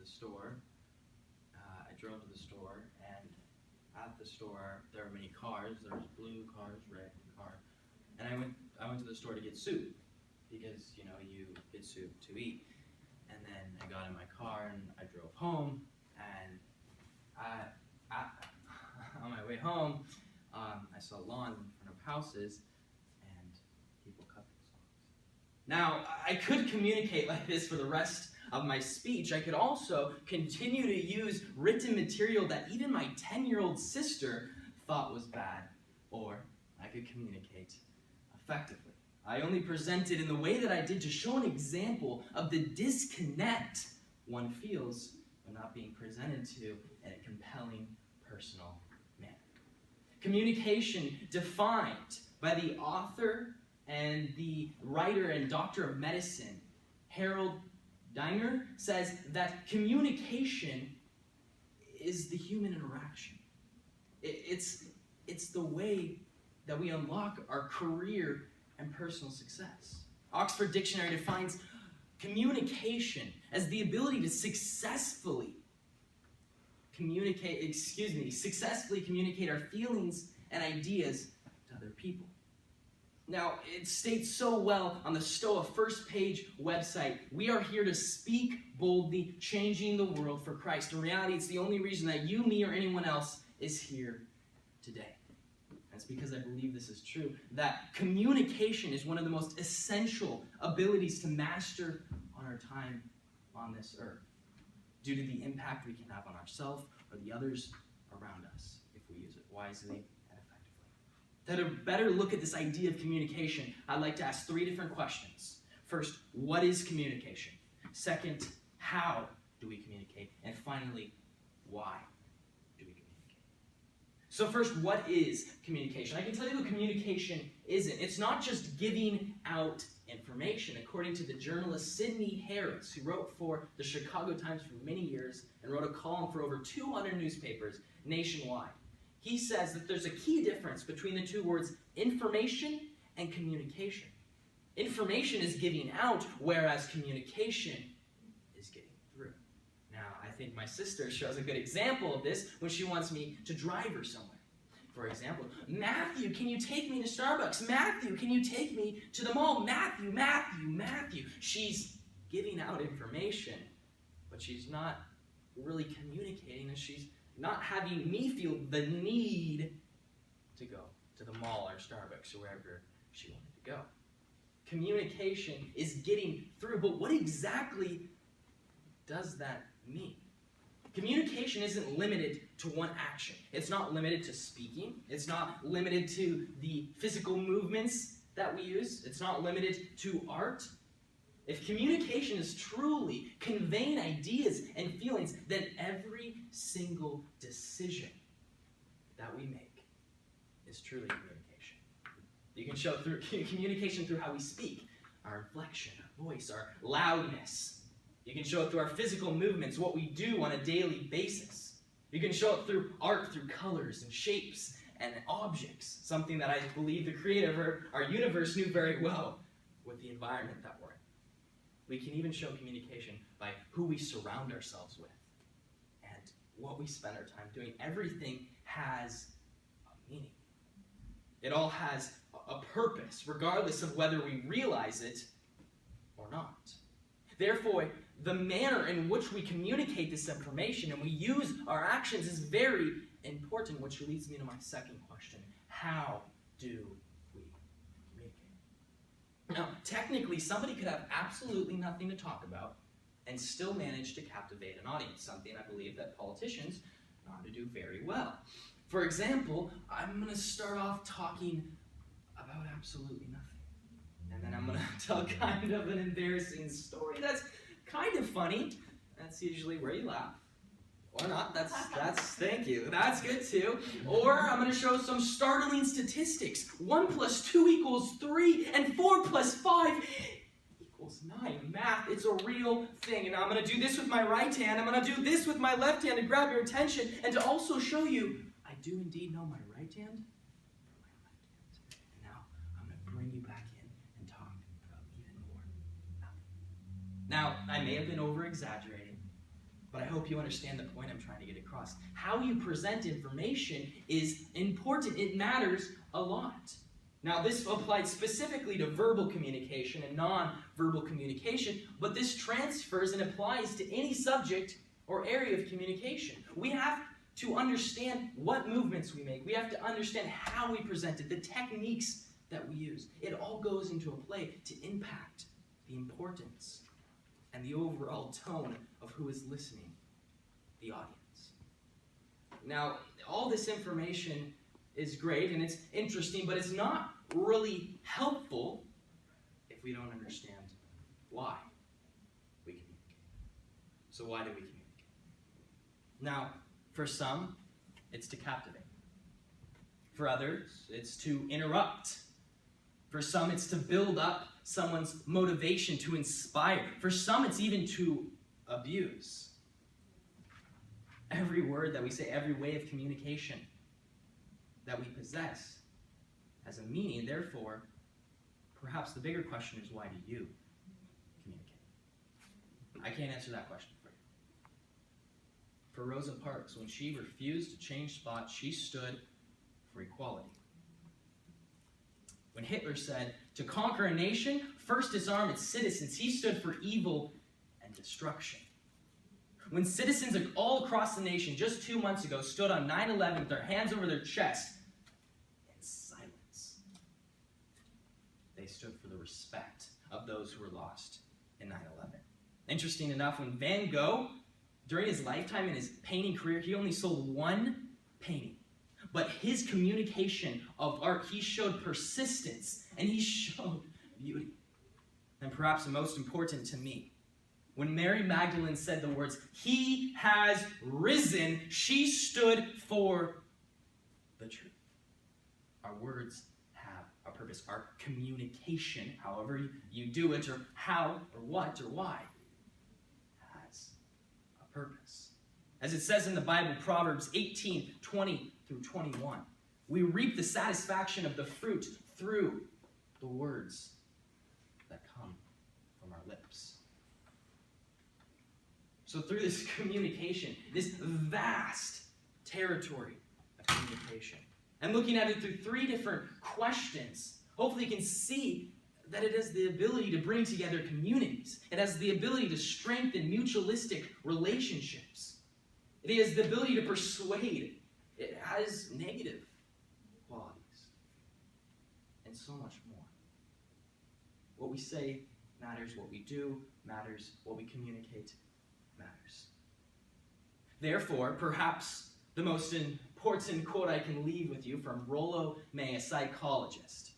the store. I drove to the store, and at the store there were many cars. There was blue cars, red car, and I went to the store to get soup because you get soup to eat. And then I got in my car and I drove home, and on my way home, I saw lawns in front of houses, and people cut those lawns. Now, I could communicate like this for the rest of my speech. I could also continue to use written material that even my 10-year-old sister thought was bad, or I could communicate effectively. I only presented in the way that I did to show an example of the disconnect one feels when not being presented to in a compelling, personal manner. Communication defined by the author and the writer and doctor of medicine, Harold Diner, says that communication is the human interaction. It's the way that we unlock our career and personal success. Oxford Dictionary defines communication as the ability to successfully communicate our feelings and ideas to other people. Now, it states so well on the Stoa first page website, we are here to speak boldly, changing the world for Christ. In reality, it's the only reason that you, me, or anyone else is here today. That's because I believe this is true, that communication is one of the most essential abilities to master on our time on this earth, due to the impact we can have on ourselves or the others around us if we use it wisely and effectively. To better look at this idea of communication, I'd like to ask 3 different questions. First, what is communication? Second, how do we communicate? And finally, why do we communicate? So first, what is communication? I can tell you what communication isn't. It's not just giving out information. According to the journalist Sidney Harris, who wrote for the Chicago Times for many years and wrote a column for over 200 newspapers nationwide, he says that there's a key difference between the two words information and communication. Information is giving out, whereas communication is getting through. Now, I think my sister shows a good example of this when she wants me to drive her somewhere. For example, Matthew, can you take me to Starbucks? Matthew, can you take me to the mall? Matthew. She's giving out information, but she's not really communicating, and she's not having me feel the need to go to the mall or Starbucks or wherever she wanted to go. Communication is getting through, but what exactly does that mean? Communication isn't limited to one action. It's not limited to speaking. It's not limited to the physical movements that we use. It's not limited to art. If communication is truly conveying ideas and feelings, then every single decision that we make is truly communication. You can show through communication through how we speak, our inflection, our voice, our loudness. You can show it through our physical movements, what we do on a daily basis. You can show it through art, through colors and shapes and objects, something that I believe the creator of our universe knew very well with the environment that we're in. We can even show communication by who we surround ourselves with and what we spend our time doing. Everything has a meaning. It all has a purpose, regardless of whether we realize it or not. Therefore, the manner in which we communicate this information and we use our actions is very important, which leads me to my second question. How do we communicate? Now, technically, somebody could have absolutely nothing to talk about and still manage to captivate an audience, something I believe that politicians know how to do very well. For example, I'm going to start off talking about absolutely nothing. And then I'm going to tell kind of an embarrassing story that's kind of funny. That's usually where you laugh. Or not. That's thank you. That's good too. Or I'm going to show some startling statistics. 1 + 2 = 3, and 4 + 5 = 9. Math, it's a real thing. And I'm going to do this with my right hand. I'm going to do this with my left hand to grab your attention and to also show you I do indeed know my right hand from my left hand. And now I'm going to bring you back in and talk about even more nothing. Now, I may have been over-exaggerating, but I hope you understand the point I'm trying to get across. How you present information is important. It matters a lot. Now, this applies specifically to verbal communication and non-verbal communication, but this transfers and applies to any subject or area of communication. We have to understand what movements we make. We have to understand how we present it, the techniques that we use. It all goes into a play to impact the importance and the overall tone of who is listening, the audience. Now, all this information is great and it's interesting, but it's not really helpful if we don't understand why we communicate. So why do we communicate? Now, for some, it's to captivate. For others, it's to interrupt. For some, it's to build up someone's motivation, to inspire. For some, it's even to abuse. Every word that we say, every way of communication that we possess has a meaning. Therefore, perhaps the bigger question is, why do you communicate? I can't answer that question for you. For Rosa Parks, when she refused to change spots, she stood for equality. When Hitler said, to conquer a nation, first disarm its citizens, he stood for evil and destruction. When citizens all across the nation just 2 months ago stood on 9/11 with their hands over their chest in silence, they stood for the respect of those who were lost in 9/11. Interesting enough, when Van Gogh, during his lifetime in his painting career, he only sold one painting. But his communication of art, he showed persistence and he showed beauty. And perhaps the most important to me, when Mary Magdalene said the words, "He has risen," she stood for the truth. Our words have a purpose. Our communication, however you do it, or how, or what, or why, has a purpose. As it says in the Bible, Proverbs 18:20 through 21, we reap the satisfaction of the fruit through the words that come from our lips. So through this communication, this vast territory of communication, and looking at it through 3 different questions, hopefully you can see that it has the ability to bring together communities. It has the ability to strengthen mutualistic relationships. It has the ability to persuade. It has negative qualities. And so much more. What we say matters. What we do matters. What we communicate matters. Therefore, perhaps the most important quote I can leave with you from Rollo May, a psychologist.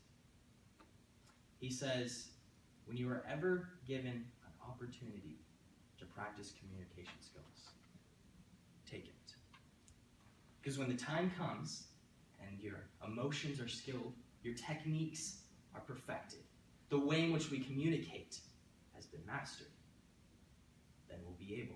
He says, when you are ever given an opportunity to practice communication skills, take it. Because when the time comes and your emotions are skilled, your techniques are perfected, the way in which we communicate has been mastered, then we'll be able